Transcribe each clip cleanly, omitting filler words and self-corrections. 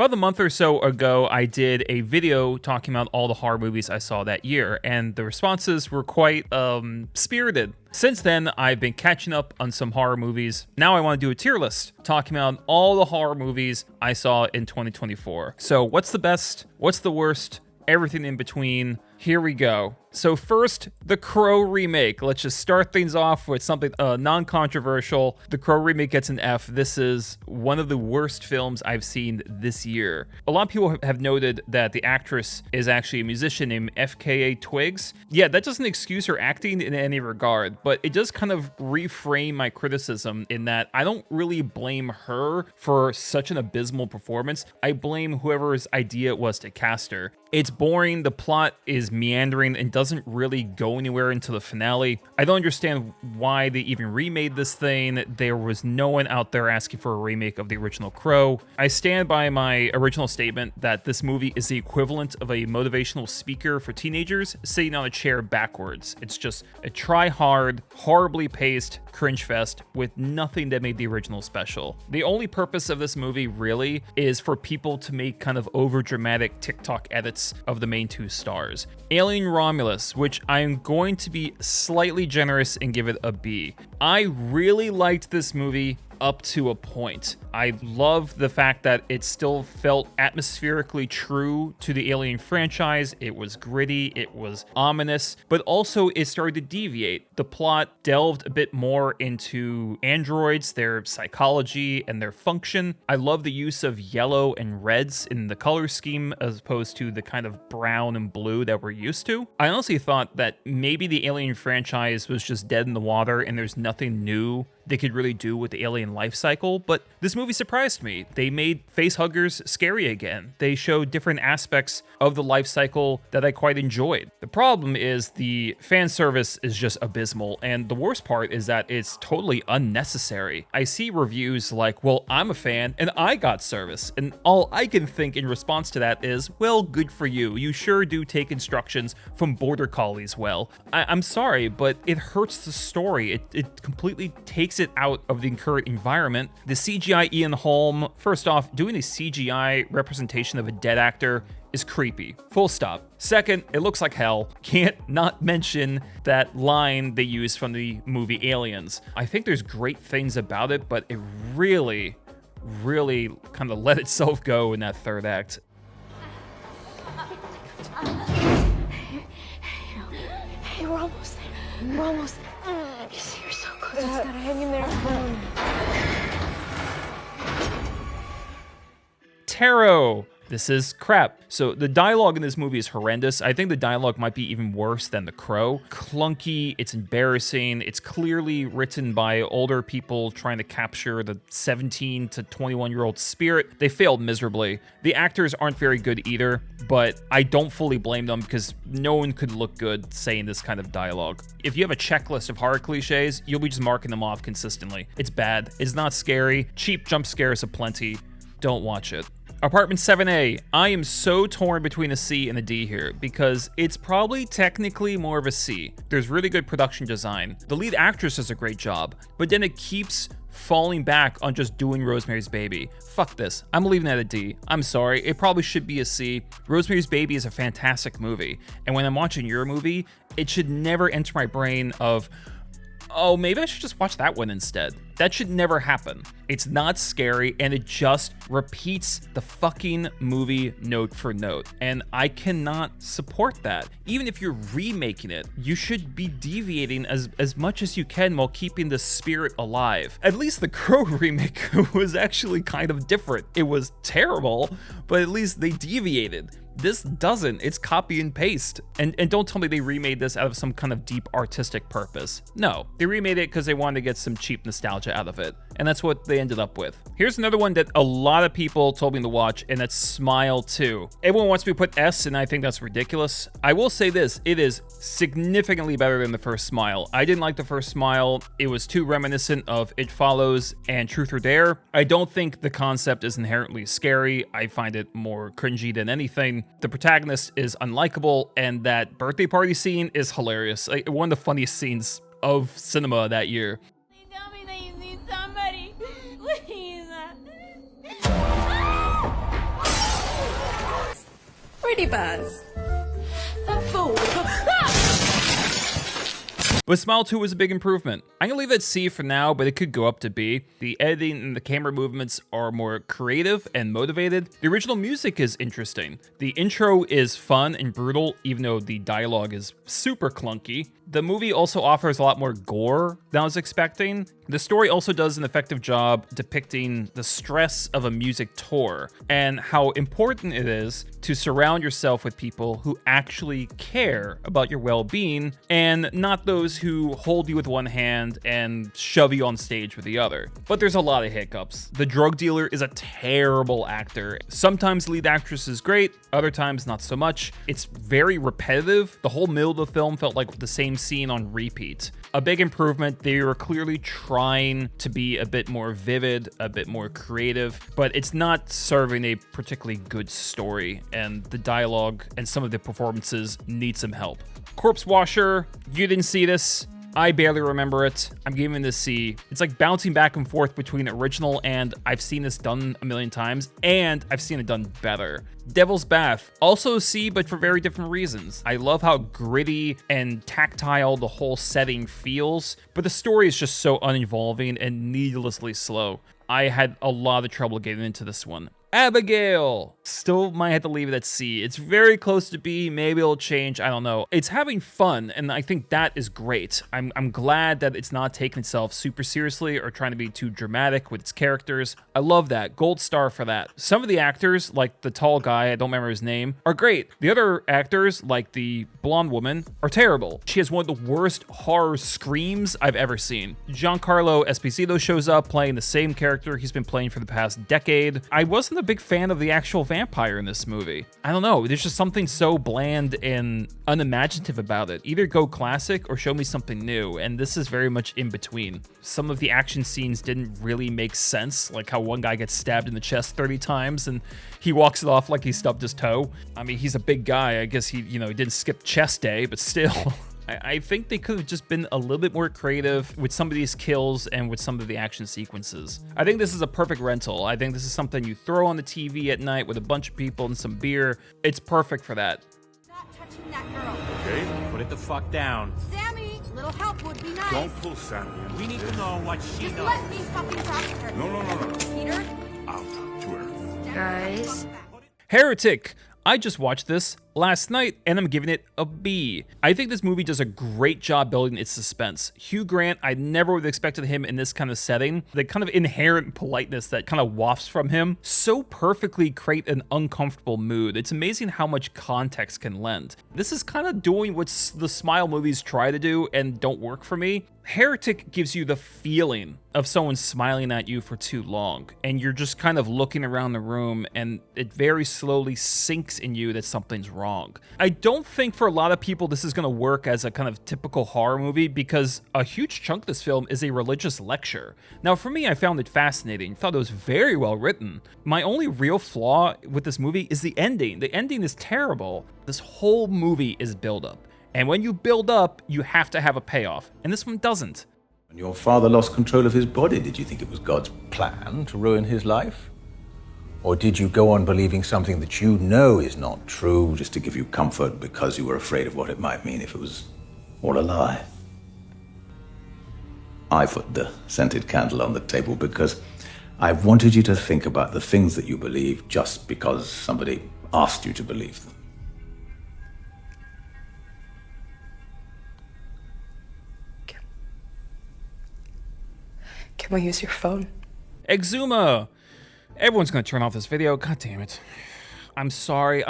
About a month or so ago, I did a video talking about all the horror movies I saw that year, and the responses were quite spirited. Since then, I've been catching up on some horror movies. Now I want to do a tier list, talking about all the horror movies I saw in 2024. So what's the best? What's the worst? Everything in between. Here we go. So first, the Crow Remake. Let's just start things off with something non-controversial. The Crow Remake gets an F. This is one of the worst films I've seen this year. A lot of people have noted that the actress is actually a musician named FKA Twigs. Yeah, that doesn't excuse her acting in any regard, but it does kind of reframe my criticism in that I don't really blame her for such an abysmal performance. I blame whoever's idea it was to cast her. It's boring, the plot is meandering and doesn't really go anywhere into the finale. I don't understand why they even remade this thing. There was no one out there asking for a remake of the original Crow. I stand by my original statement that this movie is the equivalent of a motivational speaker for teenagers sitting on a chair backwards. It's just a try-hard, horribly paced cringe fest with nothing that made the original special. The only purpose of this movie really is for people to make kind of over-dramatic TikTok edits of the main two stars. Alien Romulus, which I'm going to be slightly generous and give it a B. I really liked this movie up to a point. I love the fact that it still felt atmospherically true to the Alien franchise. It was gritty, it was ominous, but also it started to deviate. The plot delved a bit more into androids, their psychology, and their function. I love the use of yellow and reds in the color scheme as opposed to the kind of brown and blue that we're used to. I honestly thought that maybe the Alien franchise was just dead in the water and there's nothing new they could really do with the Alien life cycle, but this movie surprised me. They made facehuggers scary again. They showed different aspects of the life cycle that I quite enjoyed. The problem is the fan service is just abysmal, and the worst part is that it's totally unnecessary. I see reviews like, well, I'm a fan and I got service, and all I can think in response to that is, well, good for you. You sure do take instructions from Border Collies well. I'm sorry, but it hurts the story. It completely takes it out of the current environment. The CGI Ian Holm, first off, doing a CGI representation of a dead actor is creepy. Full stop. Second, it looks like hell. Can't not mention that line they used from the movie Aliens. I think there's great things about it, but it really kind of let itself go in that third act. Hey, we're almost there. We're almost there. You're so close. Just gotta hang in there. Tarot. This is crap. So the dialogue in this movie is horrendous. I think the dialogue might be even worse than The Crow. Clunky, it's embarrassing, it's clearly written by older people trying to capture the 17 to 21-year-old spirit. They failed miserably. The actors aren't very good either, but I don't fully blame them because no one could look good saying this kind of dialogue. If you have a checklist of horror cliches, you'll be just marking them off consistently. It's bad, it's not scary, cheap jump scares aplenty. Don't watch it. Apartment 7A, I am so torn between a C and a D here because it's probably technically more of a C. There's really good production design. The lead actress does a great job, but then it keeps falling back on just doing Rosemary's Baby. Fuck this. I'm leaving that a D. I'm sorry. It probably should be a C. Rosemary's Baby is a fantastic movie, and when I'm watching your movie, it should never enter my brain of, oh, maybe I should just watch that one instead. That should never happen. It's not scary, and it just repeats the fucking movie note for note, and I cannot support that. Even if you're remaking it, you should be deviating as much as you can while keeping the spirit alive. At least the Crow remake was actually kind of different. It was terrible, but at least they deviated. This doesn't. It's copy and paste. And don't tell me they remade this out of some kind of deep artistic purpose. No, they remade it because they wanted to get some cheap nostalgia out of it. And that's what they ended up with. Here's another one that a lot of people told me to watch, and that's Smile 2. Everyone wants me to put S, and I think that's ridiculous. I will say this, it is significantly better than the first Smile. I didn't like the first Smile. It was too reminiscent of It Follows and Truth or Dare. I don't think the concept is inherently scary. I find it more cringy than anything. The protagonist is unlikable, and that birthday party scene is hilarious. Like, one of the funniest scenes of cinema that year. Please tell me that you see somebody. Please. security buzz. That fool. But Smile 2 was a big improvement. I'm gonna leave it C for now, but it could go up to B. The editing and the camera movements are more creative and motivated. The original music is interesting. The intro is fun and brutal, even though the dialogue is super clunky. The movie also offers a lot more gore than I was expecting. The story also does an effective job depicting the stress of a music tour and how important it is to surround yourself with people who actually care about your well-being and not those who hold you with one hand and shove you on stage with the other. But there's a lot of hiccups. The drug dealer is a terrible actor. Sometimes the lead actress is great, other times not so much. It's very repetitive. The whole middle of the film felt like the same scene on repeat. A big improvement, they were clearly trying to be a bit more vivid, a bit more creative, but it's not serving a particularly good story, and the dialogue and some of the performances need some help. Corpse Washer, you didn't see this. I barely remember it. I'm giving this C. It's like bouncing back and forth between original and I've seen this done a million times, and I've seen it done better. Devil's Bath, also C, but for very different reasons. I love how gritty and tactile the whole setting feels, but the story is just so uninvolving and needlessly slow. I had a lot of trouble getting into this one. Abigail, still might have to leave it at C. It's very close to B. Maybe it'll change. I don't know. It's having fun, and I think that is great. I'm glad that it's not taking itself super seriously or trying to be too dramatic with its characters. I love that. Gold star for that. Some of the actors, like the tall guy, I don't remember his name, are great. The other actors, like the blonde woman, are terrible. She has one of the worst horror screams I've ever seen. Giancarlo Esposito shows up playing the same character he's been playing for the past decade. I wasn't a big fan of the actual vampire in this movie. I don't know, there's just something so bland and unimaginative about it. Either go classic or show me something new, and this is very much in between. Some of the action scenes didn't really make sense, like how one guy gets stabbed in the chest 30 times and he walks it off like he stubbed his toe. I mean, he's a big guy. I guess he didn't skip chest day, but still. I think they could have just been a little bit more creative with some of these kills and with some of the action sequences. I think this is a perfect rental. I think this is something you throw on the TV at night with a bunch of people and some beer. It's perfect for that. Stop touching that girl. Okay, put it the fuck down. Sammy, little help would be nice. Don't pull Sammy in. We need to know what she Just knows. let me fucking talk to her. No. Peter? I'll talk to her. Guys. Heretic. I just watched this last night, and I'm giving it a B. I think this movie does a great job building its suspense. Hugh Grant, I never would have expected him in this kind of setting. The kind of inherent politeness that kind of wafts from him so perfectly create an uncomfortable mood. It's amazing how much context can lend. This is kind of doing what the Smile movies try to do and don't work for me. Heretic gives you the feeling of someone smiling at you for too long, and you're just kind of looking around the room, and it very slowly sinks in you that something's wrong. I don't think for a lot of people this is going to work as a kind of typical horror movie because a huge chunk of this film is a religious lecture. Now for me, I found it fascinating. I thought it was very well written. My only real flaw with this movie is the ending. The ending is terrible. This whole movie is build-up. And when you build up, you have to have a payoff. And this one doesn't. When your father lost control of his body, did you think it was God's plan to ruin his life? Or did you go on believing something that you know is not true just to give you comfort because you were afraid of what it might mean if it was all a lie? I put the scented candle on the table because I wanted you to think about the things that you believe just because somebody asked you to believe them. Can we use your phone? Exhuma! Everyone's gonna turn off this video. God damn it. I'm sorry.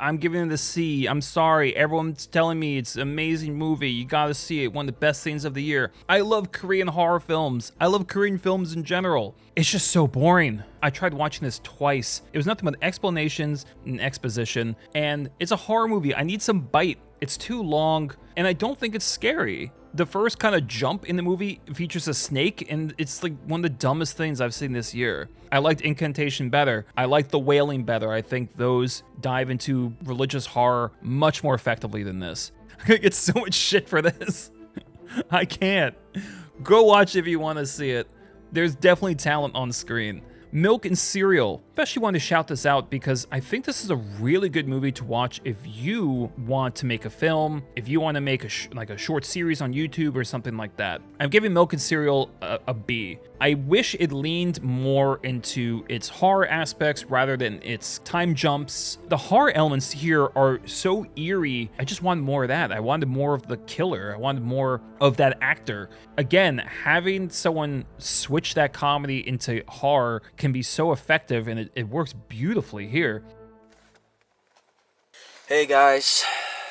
I'm giving it a C. I'm sorry. Everyone's telling me it's an amazing movie. You gotta see it. One of the best things of the year. I love Korean horror films. I love Korean films in general. It's just so boring. I tried watching this twice. It was nothing but explanations and exposition, and it's a horror movie. I need some bite. It's too long, and I don't think it's scary. The first kind of jump in the movie features a snake, and it's like one of the dumbest things I've seen this year. I liked Incantation better. I liked The Wailing better. I think those dive into religious horror much more effectively than this. I'm gonna get so much shit for this. I can't. Go watch it if you want to see it. There's definitely talent on screen. Milk and Cereal. Especially wanted to shout this out because I think this is a really good movie to watch if you want to make a film, if you want to make a short series on YouTube or something like that. I'm giving Milk and Cereal a B. I wish it leaned more into its horror aspects rather than its time jumps. The horror elements here are so eerie. I just wanted more of that. I wanted more of the killer. I wanted more of that actor. Again, having someone switch that comedy into horror can be so effective, and it works beautifully here. Hey guys,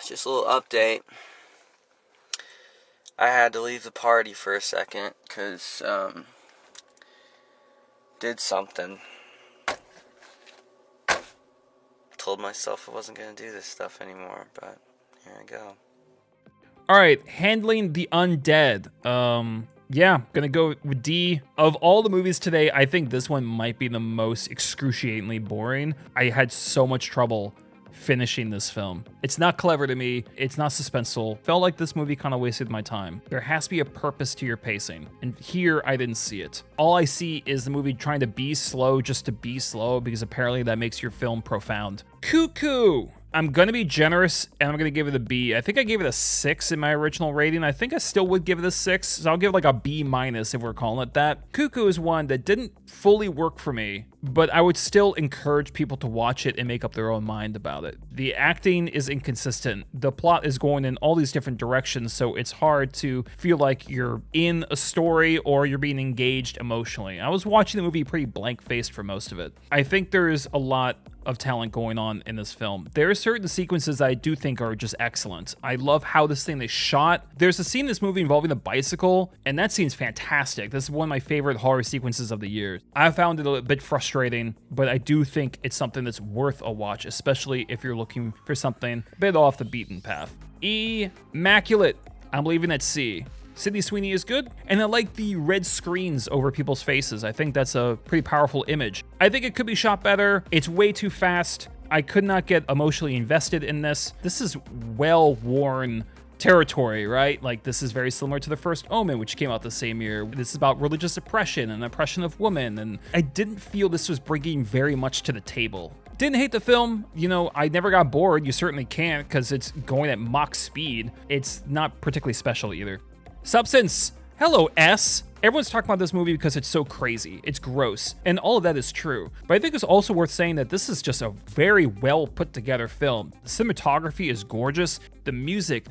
just a little update. I had to leave the party for a second because did something. Told myself I wasn't gonna do this stuff anymore, but here I go. All right, handling the undead. Yeah, gonna go with D. Of all the movies today, I think this one might be the most excruciatingly boring. I had so much trouble finishing this film. It's not clever to me. It's not suspenseful. Felt like this movie kind of wasted my time. There has to be a purpose to your pacing, and here I didn't see it. All I see is the movie trying to be slow just to be slow because apparently that makes your film profound. Cuckoo! I'm gonna be generous and I'm gonna give it a B. I think I gave it a 6 in my original rating. I think I still would give it a 6, so I'll give it like a B- if we're calling it that. Cuckoo is one that didn't fully work for me, but I would still encourage people to watch it and make up their own mind about it. The acting is inconsistent. The plot is going in all these different directions, so it's hard to feel like you're in a story or you're being engaged emotionally. I was watching the movie pretty blank-faced for most of it. I think there's a lot of talent going on in this film. There are certain sequences I do think are just excellent. I love how this thing is shot. There's a scene in this movie involving a bicycle, and that scene's fantastic. This is one of my favorite horror sequences of the year. I found it a bit frustrating, but I do think it's something that's worth a watch, especially if you're looking for something a bit off the beaten path. Immaculate. I'm leaving at C. Sydney Sweeney is good, and I like the red screens over people's faces. I think that's a pretty powerful image. I think it could be shot better. It's way too fast. I could not get emotionally invested in this. This is well-worn territory, right? Like, this is very similar to the First Omen, which came out the same year. This is about religious oppression and oppression of women, and I didn't feel this was bringing very much to the table. Didn't hate the film. You know, I never got bored. You certainly can't because it's going at Mach speed. It's not particularly special either. Substance. Hello, S. Everyone's talking about this movie because it's so crazy. It's gross. And all of that is true. But I think it's also worth saying that this is just a very well put together film. The cinematography is gorgeous. The music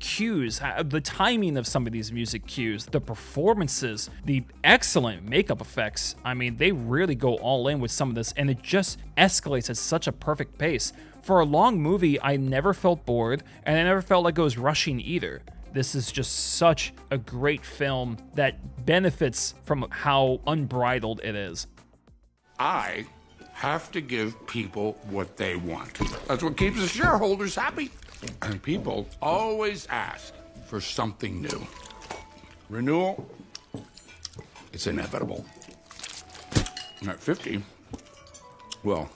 cues, the timing of some of these music cues, the performances, the excellent makeup effects. I mean, they really go all in with some of this, and it just escalates at such a perfect pace. For a long movie, I never felt bored, and I never felt like it was rushing either. This is just such a great film that benefits from how unbridled it is. I have to give people what they want. That's what keeps the shareholders happy. And people always ask for something new. Renewal, it's inevitable. At 50, well,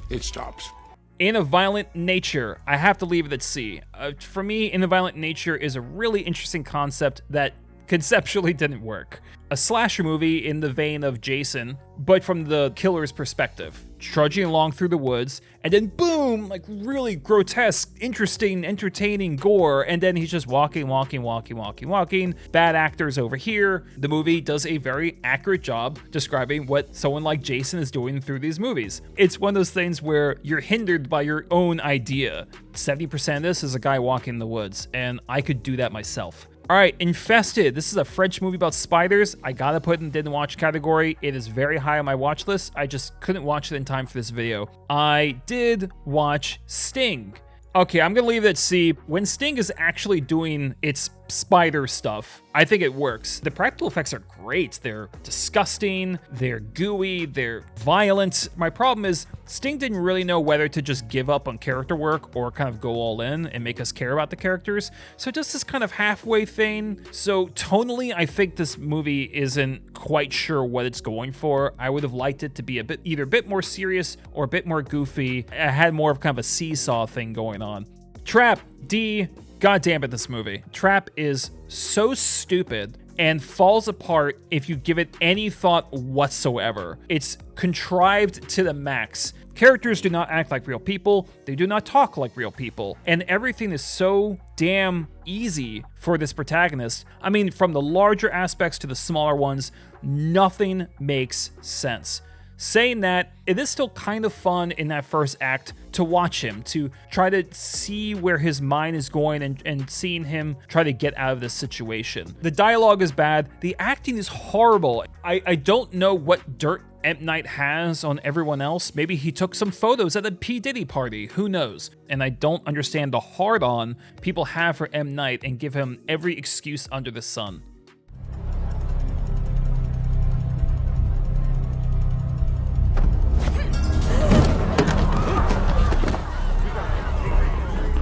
it stops. In a Violent Nature, I have to leave it at C. For me, In a Violent Nature is a really interesting concept that conceptually didn't work. A slasher movie in the vein of Jason, but from the killer's perspective. Trudging along through the woods, and then boom, like really grotesque, interesting, entertaining gore, and then he's just walking. Bad actors over here. The movie does a very accurate job describing what someone like Jason is doing through these movies. It's one of those things where you're hindered by your own idea. 70% of this is a guy walking in the woods, and I could do that myself. All right, Infested. This is a French movie about spiders. I gotta put it in didn't watch category. It is very high on my watch list. I just couldn't watch it in time for this video. I did watch Sting. Okay, I'm gonna leave it at C. When Sting is actually doing its spider stuff, I think it works. The practical effects are great. They're disgusting, they're gooey, they're violent. My problem is Sting didn't really know whether to just give up on character work or kind of go all in and make us care about the characters. So just this kind of halfway thing. So tonally, I think this movie isn't quite sure what it's going for. I would have liked it to be either a bit more serious or a bit more goofy. It had more of kind of a seesaw thing going on. Trap, D. God damn it, this movie. Trap is so stupid and falls apart if you give it any thought whatsoever. It's contrived to the max. Characters do not act like real people, they do not talk like real people, and everything is so damn easy for this protagonist. I mean, from the larger aspects to the smaller ones, nothing makes sense. Saying that, it is still kind of fun in that first act to watch him, to try to see where his mind is going and seeing him try to get out of this situation. The dialogue is bad, the acting is horrible. I don't know what dirt M. Night has on everyone else. Maybe he took some photos at the P. Diddy party, who knows? And I don't understand the hard-on people have for M. Night and give him every excuse under the sun.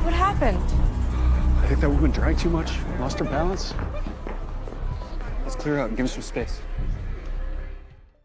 What happened? I think that woman drank too much, lost her balance. Let's clear out and give him some space.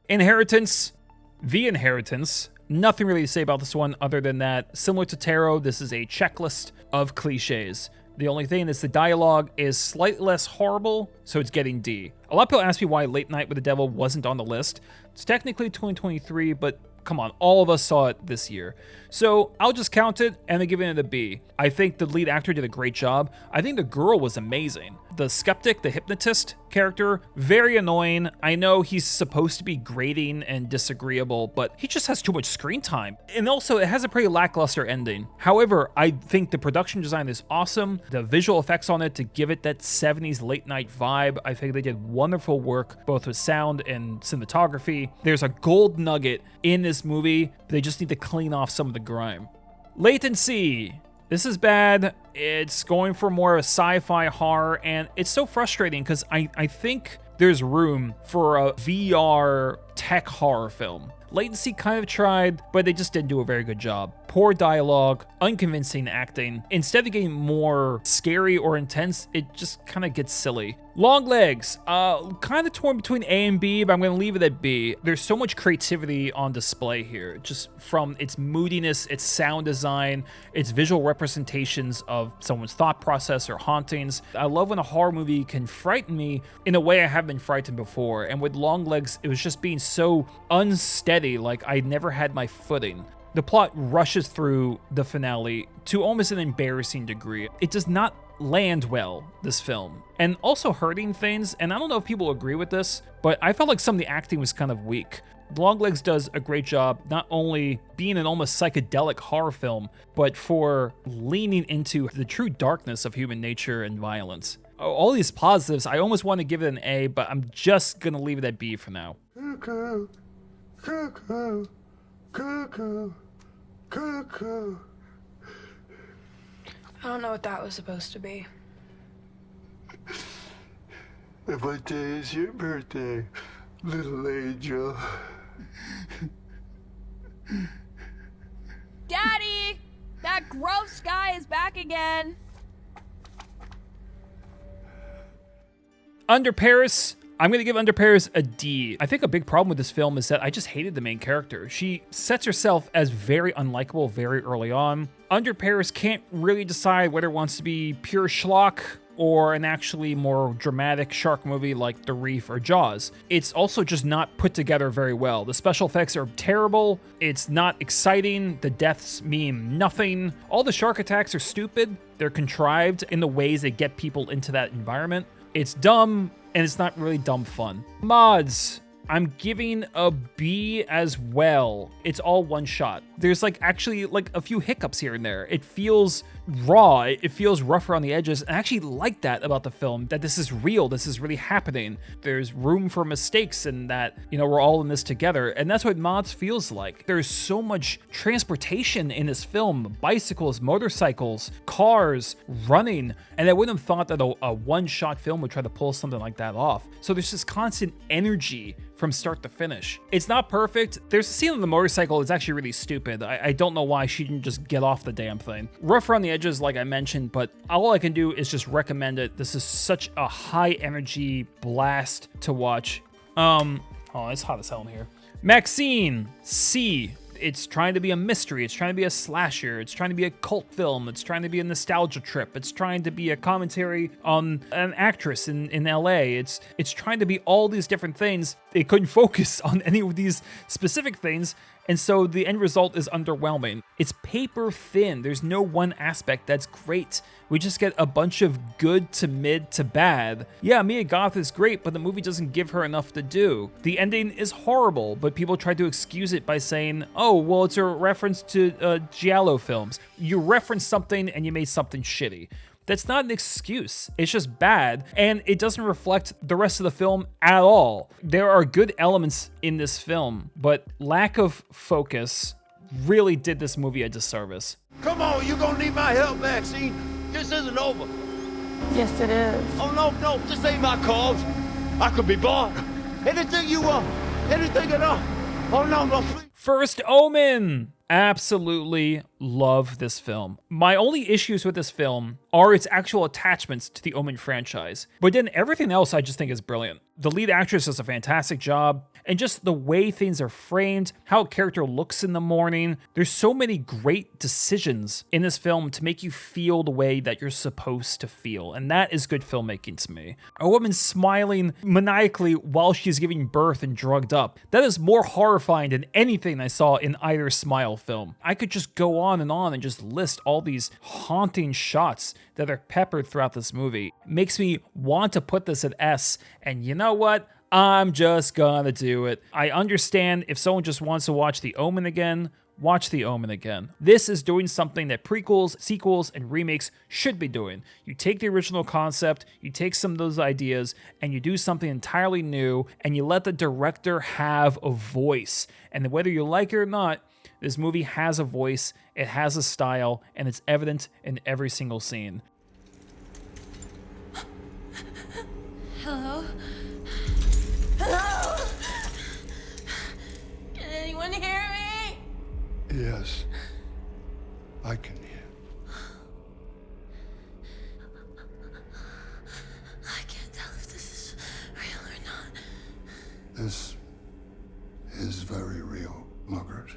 Inheritance, The Inheritance. Nothing really to say about this one other than that, similar to Tarot, this is a checklist of cliches. The only thing is the dialogue is slightly less horrible, so it's getting D. A lot of people ask me why Late Night with the Devil wasn't on the list. It's technically 2023, but come on, all of us saw it this year. So I'll just count it and then give it a B. I think the lead actor did a great job. I think the girl was amazing. The skeptic, the hypnotist character, very annoying. I know he's supposed to be grating and disagreeable, but he just has too much screen time. And also, it has a pretty lackluster ending. However, I think the production design is awesome. The visual effects on it to give it that 70s late night vibe, I think they did wonderful work, both with sound and cinematography. There's a gold nugget in this movie, but they just need to clean off some of the grime. Latency. This is bad. It's going for more of a sci-fi horror, and it's so frustrating because I think there's room for a VR tech horror film. Latency kind of tried, but they just didn't do a very good job. Poor dialogue, unconvincing acting. Instead of getting more scary or intense, it just kind of gets silly. Longlegs, kind of torn between A and B, but I'm going to leave it at B. There's so much creativity on display here, just from its moodiness, its sound design, its visual representations of someone's thought process or hauntings. I love when a horror movie can frighten me in a way I haven't been frightened before, and with Longlegs, it was just being so unsteady, like I never had my footing. The plot rushes through the finale to almost an embarrassing degree. It does not land well, this film, and also hurting things, and I don't know if people agree with this, but I felt like some of the acting was kind of weak. Longlegs does a great job not only being an almost psychedelic horror film, but for leaning into the true darkness of human nature and violence. All these positives, I almost want to give it an A, but I'm just gonna leave it at B for now. Cuckoo, cuckoo, cuckoo, cuckoo. I don't know what that was supposed to be. And what day is your birthday, little angel? Daddy! That gross guy is back again. Under Paris, I'm going to give Under Paris a D. I think a big problem with this film is that I just hated the main character. She sets herself as very unlikable very early on. Under Paris can't really decide whether it wants to be pure schlock or an actually more dramatic shark movie like The Reef or Jaws. It's also just not put together very well. The special effects are terrible. It's not exciting. The deaths mean nothing. All the shark attacks are stupid. They're contrived in the ways they get people into that environment. It's dumb, and it's not really dumb fun. Mods, I'm giving a B as well. It's all one shot. There's actually a few hiccups here and there. It feels raw. It feels rough around the edges. And I actually like that about the film, that this is real. This is really happening. There's room for mistakes and that, we're all in this together. And that's what Mods feels like. There's so much transportation in this film. Bicycles, motorcycles, cars, running. And I wouldn't have thought that a one-shot film would try to pull something like that off. So there's this constant energy from start to finish. It's not perfect. There's a scene on the motorcycle that's actually really stupid. I don't know why she didn't just get off the damn thing. Rough around the edges, like I mentioned, but all I can do is just recommend it. This is such a high energy blast to watch. Oh, it's hot as hell in here. MaXXXine, C. It's trying to be a mystery. It's trying to be a slasher. It's trying to be a cult film. It's trying to be a nostalgia trip. It's trying to be a commentary on an actress in LA. It's trying to be all these different things. It couldn't focus on any of these specific things, and so the end result is underwhelming. It's paper thin. There's no one aspect that's great. We just get a bunch of good to mid to bad. Yeah, Mia Goth is great, but the movie doesn't give her enough to do. The ending is horrible, but people try to excuse it by saying, oh, well, it's a reference to Giallo films. You referenced something and you made something shitty. That's not an excuse. It's just bad, and it doesn't reflect the rest of the film at all. There are good elements in this film, but lack of focus really did this movie a disservice. Come on, you gonna need my help, MaXXXine. This isn't over. Yes, it is. Oh, no, this ain't my cause. I could be bought. Anything you want, anything at all. Oh, no, please. First Omen! Absolutely love this film. My only issues with this film are its actual attachments to the Omen franchise, but then everything else I just think is brilliant. The lead actress does a fantastic job, and just the way things are framed, how a character looks in the morning. There's so many great decisions in this film to make you feel the way that you're supposed to feel, and that is good filmmaking to me. A woman smiling maniacally while she's giving birth and drugged up. That is more horrifying than anything I saw in either Smile film. I could just go on and just list all these haunting shots that are peppered throughout this movie. It makes me want to put this at S, and you know what? I'm just gonna do it. I understand if someone just wants to watch The Omen again, watch The Omen again. This is doing something that prequels, sequels, and remakes should be doing. You take the original concept, you take some of those ideas, and you do something entirely new, and you let the director have a voice. And whether you like it or not, this movie has a voice, it has a style, and it's evident in every single scene. Hello? Hello? Can anyone hear me? Yes, I can hear. I can't tell if this is real or not. This is very real, Margaret.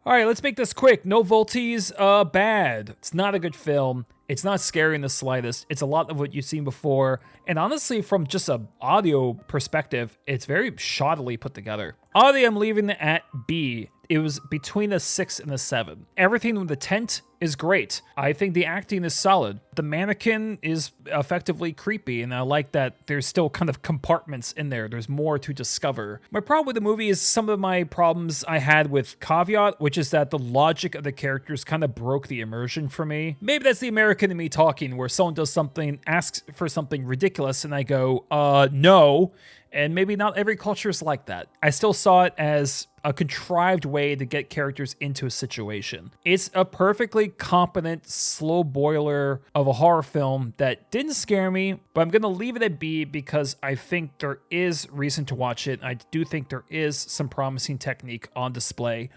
All right, let's make this quick. No Voltees, bad. It's not a good film. It's not scary in the slightest. It's a lot of what you've seen before. And honestly, from just an audio perspective, it's very shoddily put together. Audio, I'm leaving it at B. It was between a 6 and a 7. Everything with the tent is great. I think the acting is solid. The mannequin is effectively creepy, and I like that there's still kind of compartments in there. There's more to discover. My problem with the movie is some of my problems I had with Caveat, which is that the logic of the characters kind of broke the immersion for me. Maybe that's the American in me talking, where someone does something, asks for something ridiculous, and I go, no. And maybe not every culture is like that. I still saw it as a contrived way to get characters into a situation. It's a perfectly competent slow boiler of a horror film that didn't scare me, but I'm gonna leave it at B because I think there is reason to watch it. I do think there is some promising technique on display.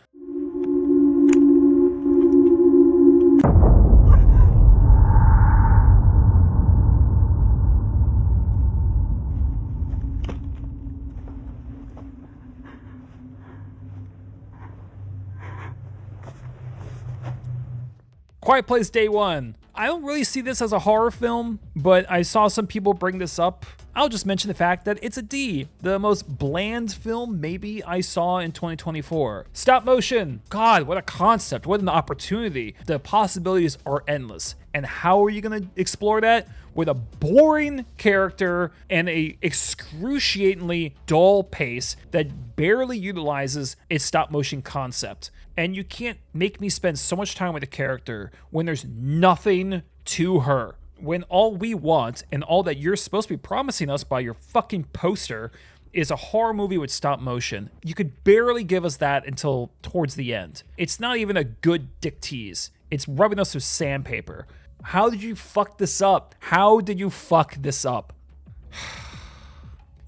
Quiet Place Day One. I don't really see this as a horror film, but I saw some people bring this up. I'll just mention the fact that it's a D, the most bland film maybe I saw in 2024. Stop motion. God, what a concept, what an opportunity. The possibilities are endless. And how are you gonna explore that? With a boring character and a excruciatingly dull pace that barely utilizes its stop motion concept. And you can't make me spend so much time with a character when there's nothing to her. When all we want and all that you're supposed to be promising us by your fucking poster is a horror movie with stop motion. You could barely give us that until towards the end. It's not even a good dick tease. It's rubbing us with sandpaper. How did you fuck this up? How did you fuck this up?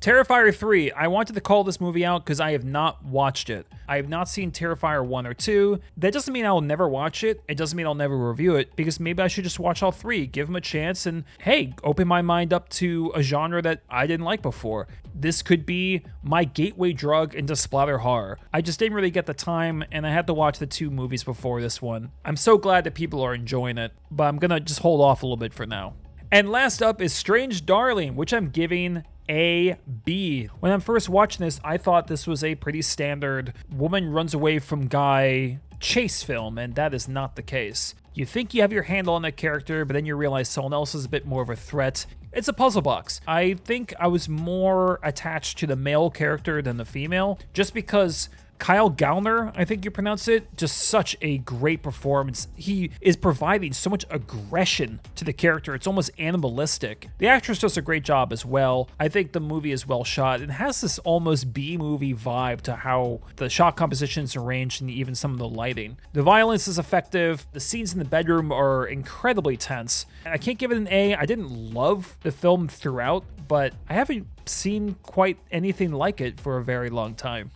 Terrifier 3, I wanted to call this movie out because I have not watched it. I have not seen Terrifier 1 or 2. That doesn't mean I'll never watch it. It doesn't mean I'll never review it, because maybe I should just watch all 3, give them a chance, and hey, open my mind up to a genre that I didn't like before. This could be my gateway drug into splatter horror. I just didn't really get the time, and I had to watch the 2 movies before this one. I'm so glad that people are enjoying it, but I'm gonna just hold off a little bit for now. And last up is Strange Darling, which I'm giving a B. When I'm first watching this, I thought this was a pretty standard woman runs away from guy chase film, and that is not the case. You think you have your handle on that character, but then you realize someone else is a bit more of a threat. It's a puzzle box. I think I was more attached to the male character than the female, just because Kyle Gallner, I think you pronounce it, just such a great performance. He is providing so much aggression to the character. It's almost animalistic. The actress does a great job as well. I think the movie is well shot. It has this almost B-movie vibe to how the shot composition is arranged and even some of the lighting. The violence is effective. The scenes in the bedroom are incredibly tense. I can't give it an A. I didn't love the film throughout, but I haven't seen quite anything like it for a very long time.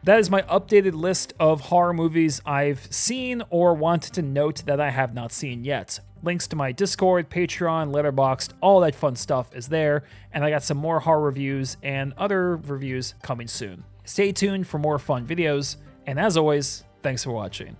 That is my updated list of horror movies I've seen or wanted to note that I have not seen yet. Links to my Discord, Patreon, Letterboxd, all that fun stuff is there, and I got some more horror reviews and other reviews coming soon. Stay tuned for more fun videos, and as always, thanks for watching.